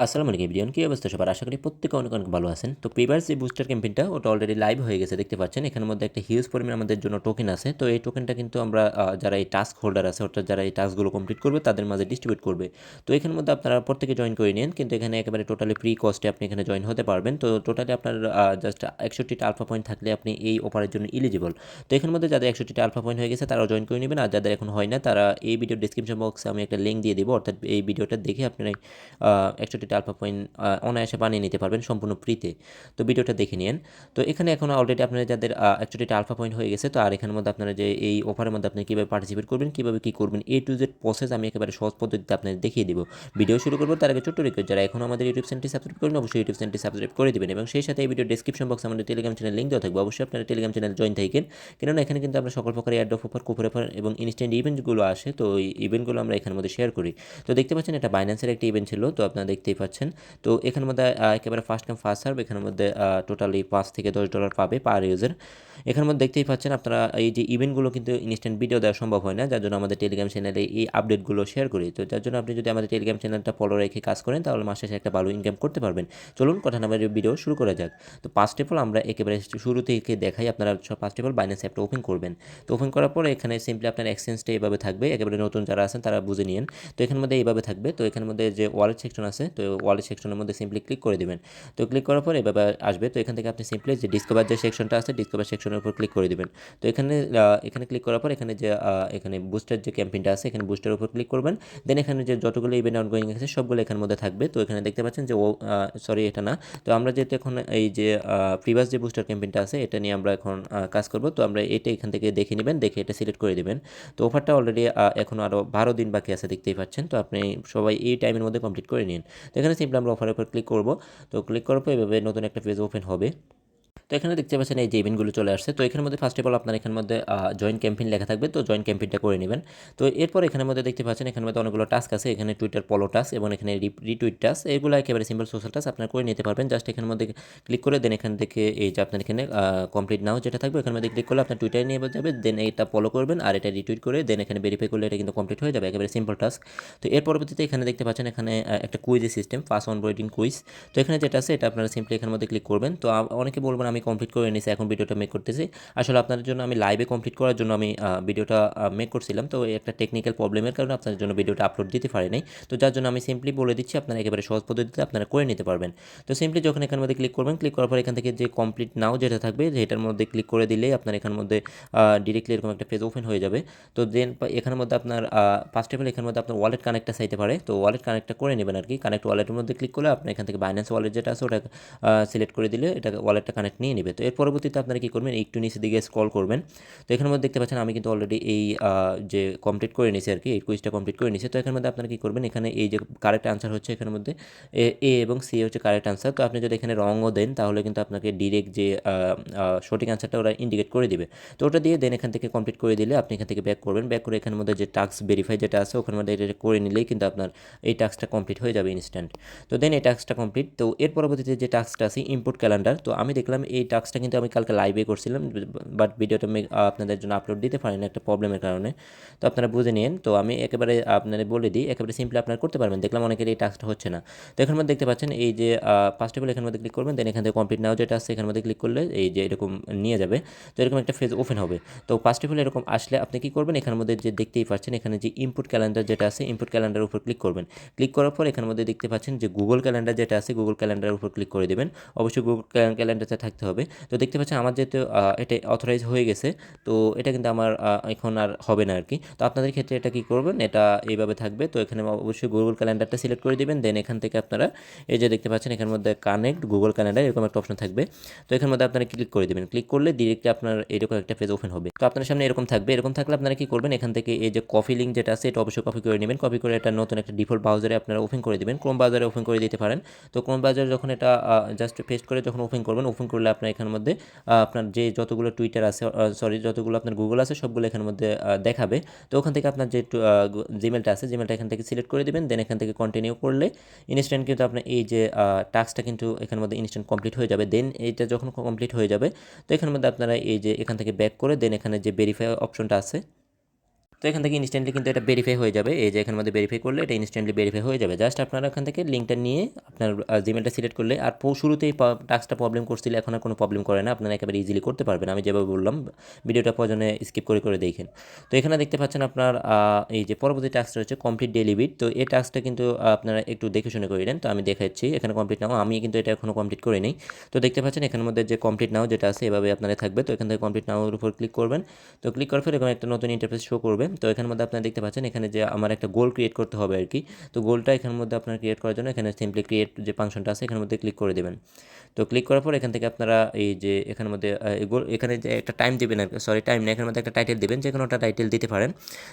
আসসালামু আলাইকুম এভরিওয়ান, কী অবস্থা সবার? আশা করি প্রত্যেকে অনেক অনেক ভালো আছেন। তো পেপারস যে বুস্টার ক্যাম্পেইনটা ওটা অলরেডি লাইভ হয়ে গেছে, দেখতে পাচ্ছেন। এখানের মধ্যে একটা হিউজ পরিমাণ আমাদের জন্য টোকেন আছে। তো এই টোকেনটা কিন্তু আমরা যারা এই টাস্ক হোল্ডার আছে, অর্থাৎ যারা এই টাস্কগুলো কমপ্লিট করবে তাদের মাঝে ডিস্ট্রিবিউট করবে। তো এখানের মধ্যে আপনারা প্রত্যেকে জয়েন করে নিন, কিন্তু এখানে একেবারে টোটালি ফ্রি কস্টে আপনি এখানে জয়েন হতে পারবেন। তো টোটালি আপনার জাস্ট 61টা আলফা পয়েন্ট থাকলে আপনি এই অফারের জন্য এলিজিবল। তো এখানের মধ্যে যাদের 61টা আলফা পয়েন্ট হয়ে গেছে তারাও জয়েন করে নেবেন, আর যাদের এখন হয় না তারা এই ভিডিওর ডিসক্রিপশন বক্সে আমি একটা লিঙ্ক দিয়ে দিব, অর্থাৎ এই ভিডিওটা দেখে আপনারা 61টা আলফা পয়েন্ট অনায়াসে বানিয়ে নিতে পারবেন সম্পূর্ণ ফ্রিতে। তো ভিডিওটা দেখে নিন। তো এখানে এখন অলরেডি আপনারা যাদের অ্যাকচুয়ালি আলফা পয়েন্ট হয়ে গেছে, তো আর এখানের মধ্যে আপনারা যে এই অফারের মধ্যে আপনি কীভাবে পার্টিসিপেট করবেন, কীভাবে কী করবেন, A to Z প্রসেস আমি একেবারে সহজ পদ্ধতিতে আপনাদের দেখিয়ে দিব। ভিডিও শুরু করবো তার আগে ছোট্ট রিকোয়েস্ট, যারা এখনও আমাদের ইউটিউব চ্যানেলটি সাবস্ক্রাইব করেন অবশ্যই ইউটিউব চ্যানেলটি সাবস্ক্রাইব করে দিবেন, এবং সেই সাথে এই ভিডিও ডিসক্রিপশন বক্সে আমাদের টেলিগ্রাম চ্যানেল লিঙ্ক দেওয়া থাকবে। অবশ্যই আপনারা টেলিগ্রাম চ্যানেল জয়েন থাকেন, কেননা এখানে কিন্তু আমরা সকল প্রকার এয়ারড্রপ অফার, কুপন অফার এবং ইনস্ট্যান্ট ইভেন্টগুলো আসে। তো এই ইভেন্টগুলো আমরা এখানের মধ্যে শেয়ার করি। তো দেখতে পাচ্ছেন এটা বাইন্যান্সের একটা ইভেন্ট ছিল, তো আপনারা দেখতেই পাচ্ছেন। তো এখানের মধ্যে একেবারে ফার্স্ট কাম ফার্স্ট সার্ভ, এখানের মধ্যে টোটালি $5 থেকে $10 পাবে পার ইউজার। এখানের মধ্যে দেখতেই পাচ্ছেন আপনারা এই যে ইভেন্টগুলো কিন্তু ইনস্ট্যান্ট ভিডিও দেওয়া সম্ভব হয় না, যার জন্য আমাদের টেলিগ্রাম চ্যানেলে এই আপডেটগুলো শেয়ার করি। তো যার জন্য আপনি যদি আমাদের টেলিগ্রাম চ্যানেলটা ফলো রেখে কাজ করেন তাহলে মাসে শেষে একটা ভালো ইনকাম করতে পারবেন। চলুন কথা না বাড়িয়ে ভিডিও শুরু করা যাক। তো ফার্স্ট অফ অল আমরা একেবারে শুরু থেকে দেখাই, আপনারা ফার্স্ট অফ অল বাইন্যান্স অ্যাপটা ওপেন করবেন। তো ওপেন করার পরে এখানে সিম্পলি আপনার এক্সচেঞ্জটা এইভাবে থাকবে, একেবারে নতুন যারা আছেন তারা বুঝে নিন। তো এখানের মধ্যে এইভাবে থাকবে। তো এখানের মধ্যে যে ওয়ালেট সেকশন আছে, তো ওয়ালেট সেকশনের মধ্যে সিম্পলি ক্লিক করে দেবেন। তো ক্লিক করার পর এভাবে আসবে। তো এখান থেকে আপনি সিম্পলি যে ডিসকভার যে সেকশনটা আছে, ডিসকভার সেকশনের উপর ক্লিক করে দিবেন। তো এখানে ক্লিক করার পর এখানে যে এখানে বুস্টার যে ক্যাম্পেইনটা আছে, এখানে বুস্টার উপর ক্লিক করবেন। দেন এখানে যে যতগুলো ইভেন্ট অনগোয়িং আছে সবগুলো এখানের মধ্যে থাকবে। তো এখানে দেখতে পাচ্ছেন যে সরি এটা না। তো আমরা যেহেতু এখন এই যে প্রিভিয়াস যে বুস্টার ক্যাম্পেইনটা আছে এটা নিয়ে আমরা এখন কাজ করব। তো আমরা এটা এখান থেকে দেখে নেবেন, দেখে এটা সিলেক্ট করে দিবেন। তো অফারটা অলরেডি এখন আরও 12 দিন বাকি আছে, দেখতেই পাচ্ছেন। তো আপনি সবাই এই টাইমের মধ্যে কমপ্লিট করে নিন। তো এখানে সিম্পলি আমরা অফারের উপর ক্লিক করব। তো ক্লিক করার পর এভাবে নতুন একটা পেজ ওপেন হবে। তো এখানে দেখতে পাচ্ছেন এই যে ইভেন্টগুলো চলে আসছে। তো এখানের মধ্যে ফার্স্ট অফ অল আপনার এখানের মধ্যে জয়েন ক্যাম্পেইন লেখা থাকবে, তো জয়েন ক্যাম্পেইনটা করে নেবেন। তো এরপর এখানের মধ্যে দেখতে পাচ্ছেন এখানের মধ্যে অনেকগুলো টাস্ক আছে, এখানে টুইটার ফলো টাস্ক এবং এখানে রিটুইট টাস্ক, এগুলো একেবারে সিম্পল সোশ্যাল টাস্ক আপনারা করে নিতে পারবেন। জাস্ট এখানের মধ্যে ক্লিক করে দেন এখান থেকে এই যে আপনার এখানে কমপ্লিট নাও যেটা থাকবে এখানের মধ্যে ক্লিক করলে আপনার টুইটারে নিয়ে যাবে, দেন এটা ফলো করবেন আর এটা রিটুইট করে দেন এখানে ভেরিফাই করলে এটা কিন্তু কমপ্লিট হয়ে যাবে, একেবারে সিম্পল টাস্ক। তো এর পরবর্তীতে এখানে দেখতে পাচ্ছেন এখানে একটা কুইজের সিস্টেম, ফার্স্ট অনবোর্ডিং কুইজ। তো এখানে যেটা আছে এটা আপনারা সিম্পলি এখানের মধ্যে ক্লিক করবেন। তো অনেকে বলবেন আমি কমপ্লিট করে নিয়েছি, এখন ভিডিওটা মেক করতেছি। আসলে আপনাদের জন্য আমি লাইভে কমপ্লিট করার জন্য আমি ভিডিওটা মেক করছিলাম। তো এই একটা টেকনিক্যাল প্রবলেমের কারণে আপনাদের জন্য ভিডিওটা আপলোড দিতে পারি নাই। তো যার জন্য আমি সিম্পলি বলে দিচ্ছি, আপনারা একেবারে সহজ পদ্ধতিতে আপনারা করে নিতে পারবেন। তো সিম্পলি যখন এখানের মধ্যে ক্লিক করবেন, ক্লিক করার পর এখান থেকে যে কমপ্লিট নাও যেটা থাকবে যেটার মধ্যে ক্লিক করে দিলেই আপনার এখানের মধ্যে ডিরেক্টলি এরকম একটা পেজ ওপেন হয়ে যাবে। তো দেন এখানের মধ্যে আপনার ফার্স্ট অফ অল এখানের মধ্যে আপনার ওয়ালেট কানেক্টটা চাইতে পারে। তো ওয়ালেট কানেক্টটা করে নেবেন আর কি। কানেক্ট ওয়ালেটের মধ্যে ক্লিক করলে আপনি এখান থেকে বাইন্যান্স ওয়ালেট যেটা আছে ওটা সিলেক্ট করে দিলে এটা ওয়ালেটটা কানেক্ট নিয়ে নেবে। তো এর পরবর্তীতে আপনারা কী করবেন, একটু নিচের দিকে স্ক্রল করবেন। তো এখানের মধ্যে দেখতে পাচ্ছেন আমি কিন্তু অলরেডি এই যে কমপ্লিট করে নিয়েছি আর কি, এই কুইজটা কমপ্লিট করে নিয়েছি। তো এখানের মধ্যে আপনারা কী করবেন, এখানে এই যে কারেক্ট আনসার হচ্ছে এখানের মধ্যে এ এবং সি হচ্ছে কারেক্ট আনসার। তো আপনি যদি এখানে রঙও দেন তাহলে কিন্তু আপনাকে ডিরেক্ট যে সঠিক আনসারটা ওরা ইন্ডিকেট করে দিবে। তো ওটা দিয়ে দেন এখান থেকে কমপ্লিট করে দিলে আপনি এখান থেকে ব্যাক করবেন। ব্যাক করে এখানের মধ্যে যে টাস্ক ভেরিফাই যেটা আছে ওখানের মধ্যে এটা করে নিলেই কিন্তু আপনার এই টাস্কটা কমপ্লিট হয়ে যাবে ইনস্ট্যান্ট। তো দেন এই টাস্কটা কমপ্লিট। তো এর পরবর্তীতে যে টাস্কটা আছে ইনপুট ক্যালেন্ডার, তো আমি দেখলাম এই টাস্কটা কিন্তু আমি কালকে লাইভে করছিলাম, বাট ভিডিওটা আপনাদের জন্য আপলোড দিতে পারি না একটা প্রবলেমের কারণে। তো আপনারা বুঝে নিন। তো আমি একেবারে আপনাদের বলে দিই, একেবারে সিম্পলি আপনারা করতে পারবেন। দেখলাম অনেকের এই টাস্কটা হচ্ছে না। তো এখানের মধ্যে দেখতে পাচ্ছেন এই যে ফার্স্ট অফ অল এখানের মধ্যে ক্লিক করবেন, দেন এখান থেকে কমপ্লিট নাও যেটা আছে এখানের মধ্যে ক্লিক করলে এই যে এরকম নিয়ে যাবে। তো এরকম একটা ফেজ ওপেন হবে। তো ফার্স্ট অফ অল এরকম আসলে আপনি কী করবেন, এখানের মধ্যে যে দেখতেই পাচ্ছেন এখানে যে ইনপুট ক্যালেন্ডার যেটা আছে ইনপুট ক্যালেন্ডারের উপর ক্লিক করবেন। ক্লিক করার পর এখানের মধ্যে দেখতে পাচ্ছেন যে গুগল ক্যালেন্ডার যেটা আছে গুগল ক্যালেন্ডারের উপর ক্লিক করে দেবেন। অবশ্যই গুগল ক্যালেন্ডারটা থাকতে হবে। তো দেখতে পাচ্ছেন আমার যেহেতু এটা অথরাইজ হয়ে গেছে, তো এটা কিন্তু আমার এখন আর হবে না আর কি। তো আপনাদের ক্ষেত্রে এটা কী করবেন, এটা এইভাবে থাকবে। তো এখানে অবশ্যই গুগল ক্যালেন্ডারটা সিলেক্ট করে দিবেন। দেন এখান থেকে আপনারা এই যে দেখতে পাচ্ছেন এখানের মধ্যে কানেক্ট গুগল ক্যালেন্ডার এরকম একটা অপশন থাকবে। তো এখানের মধ্যে আপনারা ক্লিক করে দেবেন। ক্লিক করলে ডিরেক্টলি আপনার এরকম একটা পেজ ওপেন হবে। তো আপনার সামনে এরকম থাকবে। এরকম থাকলে আপনারা কী করবেন, এখান থেকে এই যে কপি লিঙ্ক যেটা আছে এটা অবশ্যই কপি করে নেবেন। কপি করে এটা নতুন একটা ডিফল্ট ব্রাউজারে আপনারা ওপেন করে দেবেন। ক্রোম ব্রাউজারে ওপেন করে দিতে পারেন। তো ক্রোম ব্রাউজারে যখন এটা জাস্ট পেস্ট করে যখন ওপেন করবেন, ওপেন করলে আপনার এখানের মধ্যে আপনার যে যতগুলো টুইটার আছে সরি যতগুলো আপনার গুগল আছে সবগুলো এখানের মধ্যে দেখাবে। তো ওখান থেকে আপনার যে জিমেলটা আছে জিমেলটা এখান থেকে সিলেক্ট করে দেবেন। দেন এখান থেকে কন্টিনিউ করলে ইনস্ট্যান্ট কিন্তু আপনার এই যে টাস্কটা কিন্তু এখানের মধ্যে ইনস্ট্যান্ট কমপ্লিট হয়ে যাবে। দেন এইটা যখন কমপ্লিট হয়ে যাবে তো এখানের মধ্যে আপনারা এই যে এখান থেকে ব্যাক করে দেন এখানে যে ভেরিফাই অপশনটা আছে, তো এখান থেকে ইনস্ট্যান্টলি কিন্তু এটা ভেরিফাই হয়ে যাবে। এই যে এখানের মধ্যে ভেরিফাই করলে এটা ইনস্ট্যান্টলি ভেরিফাই হয়ে যাবে। জাস্ট আপনারা এখান থেকে লিঙ্কটা নিয়ে আপনার জিমেলটা সিলেক্ট করলে আর শুরুতেই টাস্কটা প্রবলেম করছিল, এখন আর কোনো প্রবলেম করে না, আপনারা একেবারে ইজিলি করতে পারবেন। আমি যেভাবে বললাম, ভিডিওটা প্রয়োজনে স্কিপ করে দেখেন। তো এখানে দেখতে পাচ্ছেন আপনার এই যে পরবর্তী টাস্কটা হচ্ছে কমপ্লিট ডেইলি বিট। তো এই টাস্কটা কিন্তু আপনারা একটু দেখে শুনে করে নেন। তো আমি দেখাচ্ছি এখানে কমপ্লিট নাও, আমি কিন্তু এটা এখনও কমপ্লিট করিনি। তো দেখতে পাচ্ছেন এখানের মধ্যে যে কমপ্লিট নাও যেটা আছে এভাবে আপনাদের থাকবে। তো এখান থেকে কমপ্লিট নাওর উপর ক্লিক করবেন। তো ক্লিক করার পর এখানে একটা নতুন ইন্টারফেস শো করবে। তো এখানের মধ্যে আপনারা দেখতে পাচ্ছেন এখানে যে আমার একটা গোল ক্রিয়েট করতে হবে আর কি। তো গোলটা এখানের মধ্যে আপনার ক্রিয়েট করার জন্য এখানে সিম্পলি ক্রিয়েট যে ফাংশনটা আছে এখানের মধ্যে ক্লিক করে দেবেন। তো ক্লিক করার পর এখান থেকে আপনারা এই যে এখানের মধ্যে এখানে যে একটা টাইম দেবেন আর সরি টাইম না, এখানের মধ্যে একটা টাইটেল দেবেন, যে কোনো একটা টাইটেল দিতে পারেন।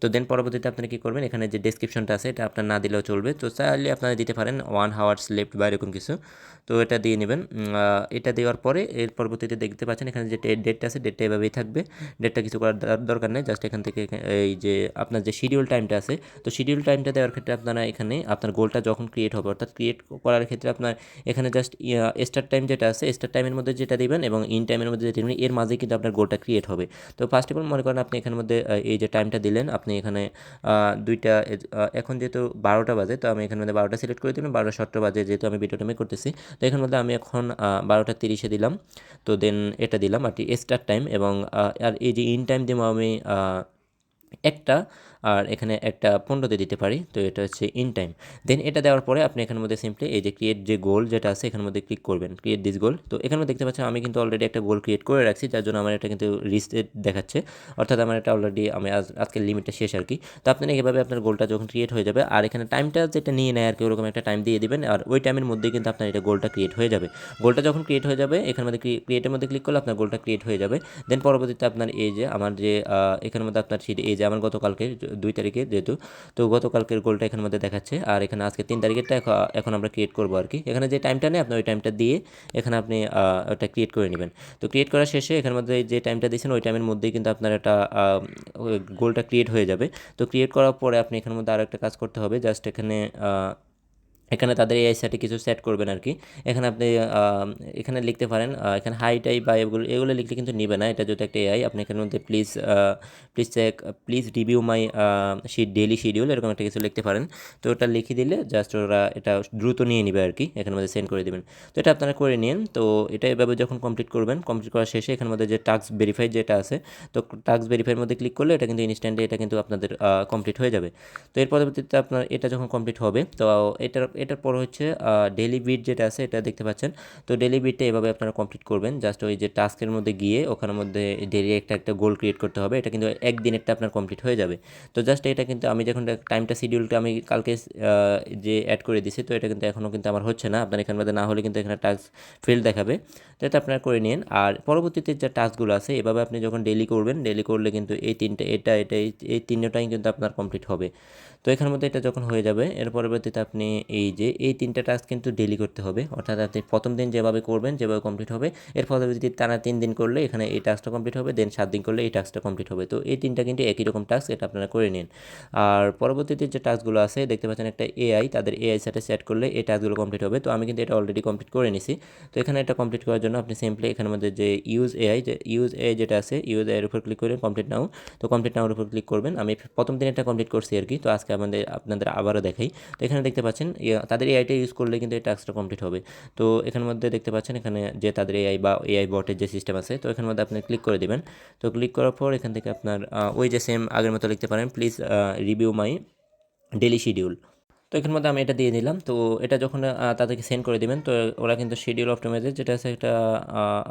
তো দেন পরবর্তীতে আপনারা কী করবেন, এখানে যে ডেসক্রিপশনটা আছে এটা আপনার না দিলেও চলবে। তো চাইলে আপনারা দিতে পারেন 1 hours লেফট বা এরকম কিছু। তো এটা দিয়ে নেবেন। এটা দেওয়ার পরে এর পরবর্তীতে দেখতে পাচ্ছেন এখানে যে ডেটটা আছে ডেটটা এভাবেই থাকবে। ডেটটা কিছু করার দরকার নেই, জাস্ট এখান থেকে এই যে আপনার যে শিডিউল টাইমটা আছে, তো শিডিউল টাইমটা দেওয়ার ক্ষেত্রে আপনারা এখানে আপনার গোলটা যখন ক্রিয়েট হবে, অর্থাৎ ক্রিয়েট করার ক্ষেত্রে আপনার এখানে জাস্ট স্টার্ট টাইম যেটা আছে স্টার্ট টাইমের মধ্যে যেটা দিবেন এবং ইন টাইমের মধ্যে যেটা দিবেন, এর মাঝে কিন্তু আপনার গোলটা ক্রিয়েট হবে। তো ফার্স্ট অফ অল মনে করেন আপনি এখানের মধ্যে এই যে টাইমটা দিলেন, আপনি এখানে দুইটা এখন যেহেতু 12টা বাজে, তো আমি এখানের মধ্যে 12টা সিলেক্ট করে দিলাম, 12:17 বাজে যেহেতু আমি ভিডিওটা মেক করতেছি। তো এখানের মধ্যে আমি এখন 12:30 দিলাম। তো দেন এটা দিলাম আর কি স্টার্ট টাইম, এবং আর এই যে ইন টাইম দিব আমি একটা, আর এখানে একটা 15তে দিতে পারি। তো এটা হচ্ছে ইন টাইম। দেন এটা দেওয়ার পরে আপনি এখানের মধ্যে সিম্পলি এই যে ক্রিয়েট যে গোল যেটা আছে এখানের মধ্যে ক্লিক করবেন, ক্রিয়েট দিস গোল। তো এখানে দেখতে পাচ্ছেন আমি কিন্তু অলরেডি একটা গোল ক্রিয়েট করে রাখছি, যার জন্য আমার এটা কিন্তু রিস্টেড দেখাচ্ছে, অর্থাৎ আমার এটা অলরেডি আমি আজকের লিমিটটা শেষ আর কি। তো আপনি এভাবে আপনার গোলটা যখন ক্রিয়েট হয়ে যাবে, আর এখানে টাইমটা যেটা নিয়ে নেয় আর কি, ওরকম একটা টাইম দিয়ে দিবেন, আর ওই টাইমের মধ্যেই কিন্তু আপনার এটা গোলটা ক্রিয়েট হয়ে যাবে। গোলটা যখন ক্রিয়েট হয়ে যাবে এখানের মধ্যে ক্রিয়েটের মধ্যে ক্লিক করলে আপনার গোলটা ক্রিয়েট হয়ে যাবে। দেন পরবর্তীতে আপনার এই যে আমার যে এখানের মধ্যে আপনার এই যে আমার গতকালকে 2 তারিখে যেহেতু, তো গতকালকের গোলটা এখানের মধ্যে দেখাচ্ছে, আর এখানে আজকে 3 তারিখেরটা এখন আমরা ক্রিয়েট করবো আর কি। এখানে যে টাইমটা নেই আপনি ওই টাইমটা দিয়ে এখানে আপনি ওটা ক্রিয়েট করে নেবেন। তো ক্রিয়েট করার শেষে এখানের মধ্যে যে টাইমটা দিয়েছেন ওই টাইমের মধ্যেই কিন্তু আপনার একটা গোলটা ক্রিয়েট হয়ে যাবে। তো ক্রিয়েট করার পরে আপনি এখানের মধ্যে আরও একটা কাজ করতে হবে, জাস্ট এখানে তাদের এআই সাথে কিছু সেট করবেন আর কি। এখানে আপনি এখানে লিখতে পারেন, এখানে হাইটাই বা এগুলো লিখলে কিন্তু নেবে না, এটা যদি একটা এআই। আপনি এখানের মধ্যে please check please review my daily schedule এরকম একটা কিছু লিখতে পারেন। তো ওটা লিখে দিলে জাস্ট ওরা এটা দ্রুত নিয়ে নেবে আর কি, এখানের মধ্যে সেন্ড করে দেবেন। তো এটা আপনারা করে নিন। তো এটা এভাবে যখন কমপ্লিট করবেন, কমপ্লিট করার শেষে এখানের মধ্যে যে টাস্ক ভেরিফাই যেটা আছে, তো টাস্ক ভেরিফাইয়ের মধ্যে ক্লিক করলে এটা কিন্তু ইনস্ট্যান্টলি এটা কিন্তু আপনাদের কমপ্লিট হয়ে যাবে। তো এর পরবর্তীতে আপনার এটা যখন কমপ্লিট হবে, তো এটার পর হচ্ছে ডেইলি বিট যেটা আছে এটা দেখতে পাচ্ছেন। তো ডেইলি বিটটা এভাবে আপনারা কমপ্লিট করবেন, জাস্ট ওই যে টাস্কের মধ্যে গিয়ে ওখানের মধ্যে ডেইলি একটা গোল ক্রিয়েট করতে হবে, এটা কিন্তু একদিনেরটা আপনার কমপ্লিট হয়ে যাবে। তো জাস্ট এটা কিন্তু আমি যখন টাইমটা শিডিউলটা আমি কালকে যে অ্যাড করে দিছি, তো এটা কিন্তু এখনও কিন্তু আমার হচ্ছে না, আপনার এখানের মধ্যে না হলে কিন্তু এখানে টাস্ক ফেল দেখাবে। তো এটা আপনারা করে নিন। আর পরবর্তীতে যে টাস্কগুলো আছে এভাবে আপনি যখন ডেইলি করবেন, ডেইলি করলে কিন্তু এই তিনটে এই তিনটাই কিন্তু আপনার কমপ্লিট হবে। তো এখানের মধ্যে এটা যখন হয়ে যাবে, এর পরবর্তীতে আপনি এই যে এই 3টা টাস্ক কিন্তু ডেইলি করতে হবে, অর্থাৎ আপনি প্রথম দিন যেভাবে করবেন যেভাবে কমপ্লিট হবে, এর পরবর্তীতে টানা 3 দিন করলে এখানে এই টাস্কটা কমপ্লিট হবে, দেন 7 দিন করলে এই টাস্কটা কমপ্লিট হবে। তো এই 3টা কিন্তু একই রকম টাস্ক, এটা আপনারা করে নিন। আর পরবর্তীতে যে টাস্কগুলো আছে দেখতে পাচ্ছেন একটা এআই, তাদের এআই সাথে সেট করলে এই টাস্কগুলো কমপ্লিট হবে। তো আমি কিন্তু এটা অলরেডি কমপ্লিট করে নিছি। তো এখানে এটা কমপ্লিট করার জন্য আপনি সিম্পলি এখানের মধ্যে যে ইউজ এআই যেটা আছে, ইউজ এআইয়ের উপর ক্লিক করে কমপ্লিট নাও। তো কমপ্লিট নাওয়ার উপর ক্লিক করবেন। আমি প্রথম দিন এটা কমপ্লিট করছি আর কি। তো আজকে আপনাদের আবারও দেখাই। তো এখানে দেখতে পাচ্ছেন তাদের এআইটা ইউজ করলে কিন্তু এই টাস্কটা কমপ্লিট হবে। তো এখানের মধ্যে দেখতে পাচ্ছেন এখানে যে তাদের এআই বা এআই বটের যে সিস্টেম আছে, তো এখানের মধ্যে আপনি ক্লিক করে দিবেন। তো ক্লিক করার পর এখান থেকে আপনার ওই যে সেম আগের মতো লিখতে পারেন, please review my daily schedule. তো এখানের মধ্যে আমি এটা দিয়ে দিলাম। তো এটা যখন তাদেরকে সেন্ড করে দিবেন, তো ওরা কিন্তু শিডিউল অপটিমাইজার যেটা আছে এটা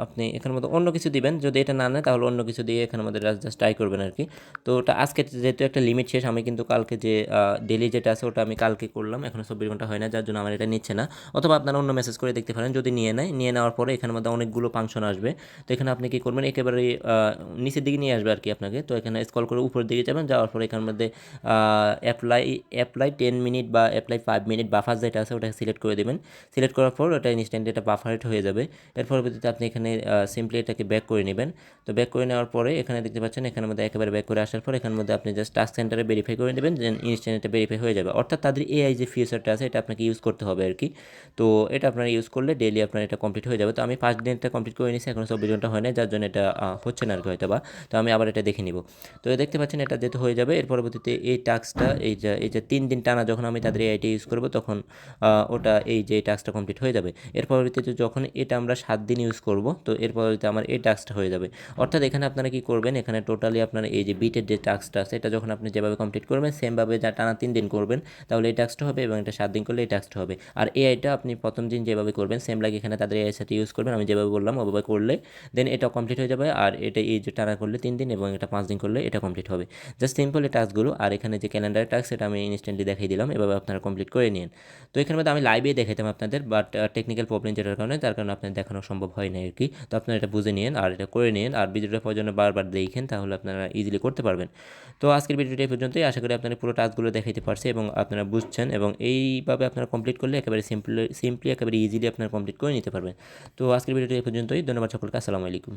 আপনি এখানের মধ্যে অন্য কিছু দিবেন, যদি এটা না নেয় তাহলে অন্য কিছু দিয়ে এখানের মধ্যে জাস্ট ট্রাই করবেন আর কি। তো ওটা আজকে যেহেতু একটা লিমিট শেষ, আমি কিন্তু কালকে যে ডেলি যেটা আছে ওটা আমি কালকে করলাম, এখনও 24 ঘন্টা হয় না, যার জন্য আমার এটা নিচ্ছে না। অথবা আপনারা অন্য মেসেজ করে দেখতে পারেন, যদি নিয়ে নেওয়ার পরে এখানের মধ্যে অনেকগুলো ফাংশন আসবে। তো এখানে আপনি কী করবেন, একেবারে নিচের দিকে নিয়ে আসবে আর কি আপনাকে। তো এখানে স্ক্রল করে উপরের দিকে যাবেন, যাওয়ার পরে এখানের মধ্যে অ্যাপ্লাই 10 মিনিট বা অ্যাপ্লাই 5 মিনিট বাফার যেটা আছে ওটা সিলেক্ট করে দেবেন। সিলেক্ট করার পর ওটা ইনস্ট্যান্ট এটা বাফারেট হয়ে যাবে। এর পরবর্তীতে আপনি এখানে সিম্পলি এটাকে ব্যাক করে নেবেন। তো ব্যাক করে নেওয়ার পরে এখানে দেখতে পাচ্ছেন এখানের মধ্যে একেবারে ব্যাক করে আসার পর এখানের মধ্যে আপনি জাস্ট টাস্ক সেন্টারে ভেরিফাই করে নেবেন, দেন ইনস্ট্যান্ট এটা ভেরিফাই হয়ে যাবে। অর্থাৎ তাদের এআই যে ফিচারটা আছে এটা আপনাকে ইউজ করতে হবে আর কি। তো এটা আপনারা ইউজ করলে ডেইলি আপনার এটা কমপ্লিট হয়ে যাবে। তো আমি 5 দিনটা কমপ্লিট করে নিয়েছি, এখনও 24 ঘন্টা হয় না, যার জন্য এটা হচ্ছে না আর কি হয়তো বা। তো আমি আবার এটা দেখে নিব। তো দেখতে পাচ্ছেন এটা যেহেতু হয়ে যাবে, এর পরবর্তীতে এই টাস্কটা এই যে 3 দিন টানা যখন আমি তাদের তাদের এআইটা ইউজ করবো তখন ওটা এই যে টাস্কটা কমপ্লিট হয়ে যাবে। এর পরবর্তীতে যখন এটা আমরা 7 দিন ইউজ করব তো এর পরবর্তীতে আমার এই টাস্কটা হয়ে যাবে। অর্থাৎ এখানে আপনারা কি করবেন, এখানে টোটালি আপনার এই যে বিটের যে টাস্কটা আছে এটা যখন আপনি যেভাবে কমপ্লিট করবেন সেমভাবে যা টানা 3 দিন করবেন তাহলে এই টাস্কটা হবে, এবং এটা 7 দিন করলে এই টাস্কটা হবে। আর এআইটা আপনি প্রথম দিন যেভাবে করবেন সেম লাগে এখানে তাদের এআই সাথে ইউজ করবেন, আমি যেভাবে বললাম ওভাবে করলে দেন এটা কমপ্লিট হয়ে যাবে। আর এটা এই যে টানা করলে 3 দিন এবং এটা 5 দিন করলে এটা কমপ্লিট হবে। জাস্ট সিম্পল এই টাস্কগুলো। আর এখানে যে ক্যালেন্ডারের টাস্ক সেটা আমি ইনস্ট্যান্টলি দেখিয়ে দিলাম, এভাবে আপনারা কমপ্লিট করে নিন। তো এখানে মধ্যে আমি লাইভে দেখাইতাম আপনাদের, বাট টেকনিক্যাল প্রবলেম যেটার কারণে তার কারণে আপনাদের দেখানো সম্ভব হয় না আর কি। তো আপনারা এটা বুঝে নিন আর এটা করে নিন, আর ভিডিওটা প্রয়োজনে বারবার দেখেন তাহলে আপনারা ইজিলি করতে পারবেন। তো আজকের ভিডিওটা এই পর্যন্তই, আশা করি আপনারা পুরো টাস্কগুলো দেখাইতে পারছে এবং আপনারা বুঝছেন, এবং এইভাবে আপনারা কমপ্লিট করলে একেবারে সিম্পলি একেবারে ইজিলি আপনারা কমপ্লিট করে নিতে পারবেন। তো আজকের ভিডিওটা এই পর্যন্তই, ধন্যবাদ সকলকে, আসসালামু আলাইকুম।